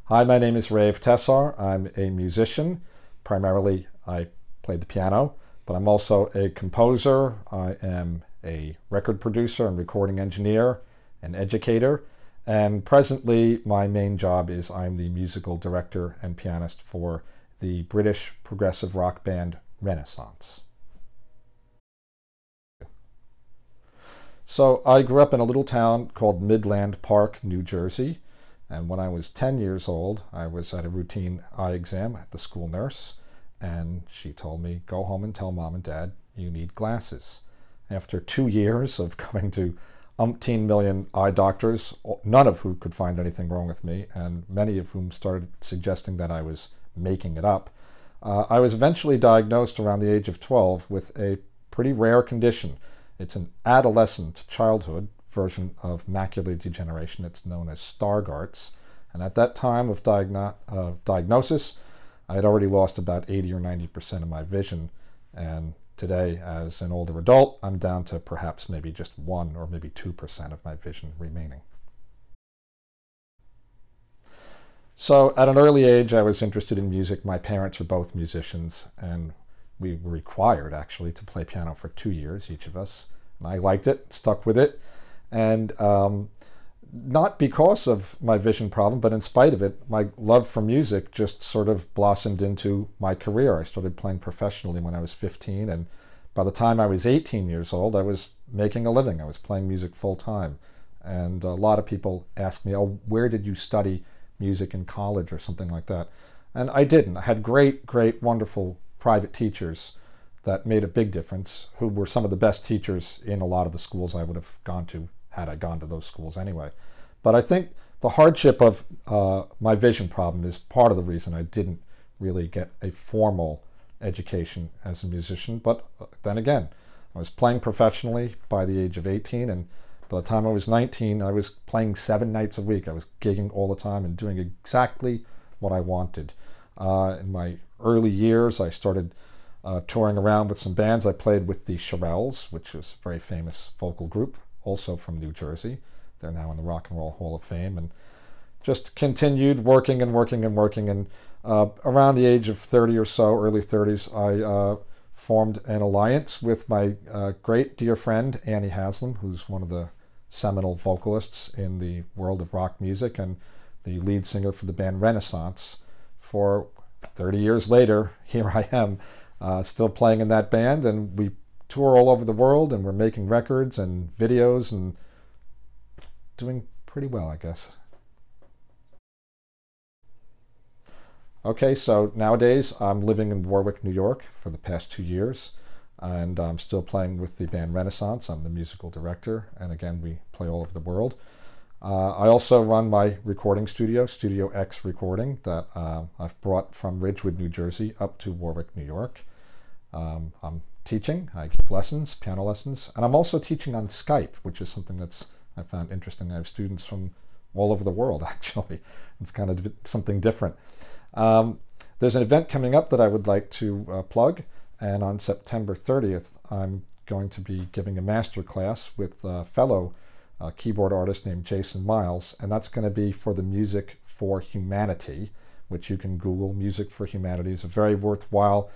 Hi, my name is Rave Tessar. I'm a musician. Primarily, I play the piano, but I'm also a composer. I am a record producer and recording engineer, an educator, and presently my main job is I'm the musical director and pianist for the British progressive rock band Renaissance. So I grew up in a little town called Midland Park, New Jersey. And when I was 10 years old, I was at a routine eye exam at the school nurse, and she told me, go home and tell mom and dad you need glasses. After 2 years of going to umpteen million eye doctors, none of whom could find anything wrong with me, and many of whom started suggesting that I was making it up, I was eventually diagnosed around the age of 12 with a pretty rare condition. It's an adolescent childhood version of macular degeneration. It's known as Stargardt's. And at that time of diagnosis, I had already lost about 80 or 90% of my vision. And today, as an older adult, I'm down to perhaps maybe just 1 or maybe 2% of my vision remaining. So at an early age, I was interested in music. My parents are both musicians, and we were required actually to play piano for 2 years, each of us. And I liked it, stuck with it. And not because of my vision problem, but in spite of it, my love for music just sort of blossomed into my career. I started playing professionally when I was 15, and by the time I was 18 years old, I was making a living. I was playing music full time. And a lot of people ask me, oh, where did you study music in college or something like that? And I didn't. I had great, wonderful private teachers that made a big difference, who were some of the best teachers in a lot of the schools I would have gone to, had I gone to those schools anyway. But I think the hardship of my vision problem is part of the reason I didn't really get a formal education as a musician. But then again, I was playing professionally by the age of 18, and by the time I was 19, I was playing 7 nights a week. I was gigging all the time and doing exactly what I wanted. In my early years, I started touring around with some bands. I played with the Shirelles, which is a very famous vocal group, also from New Jersey. They're now in the Rock and Roll Hall of Fame, and just continued working and working and working. And around the age of 30 or so, early 30s, I formed an alliance with my great dear friend, Annie Haslam, who's one of the seminal vocalists in the world of rock music and the lead singer for the band Renaissance. For 30 years later, here I am, still playing in that band, and we tour all over the world, and we're making records and videos and doing pretty well, I guess. Okay, so nowadays I'm living in Warwick, New York for the past 2 years, and I'm still playing with the band Renaissance. I'm the musical director, and again, we play all over the world. I also run my recording studio, Studio X Recording, that I've brought from Ridgewood, New Jersey up to Warwick, New York. I'm teaching, I give lessons, piano lessons, and I'm also teaching on Skype, which is something that's I found interesting. I have students from all over the world, actually. It's kind of something different. There's an event coming up that I would like to plug, and on September 30th, I'm going to be giving a master class with a fellow keyboard artist named Jason Miles, and that's going to be for the Music for Humanity, which you can Google. Music for Humanity is a very worthwhile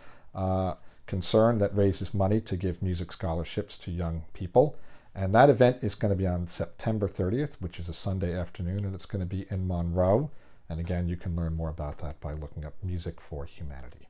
concern that raises money to give music scholarships to young people. And that event is going to be on September 30th, which is a Sunday afternoon, and it's going to be in Monroe. And again, you can learn more about that by looking up Music for Humanity.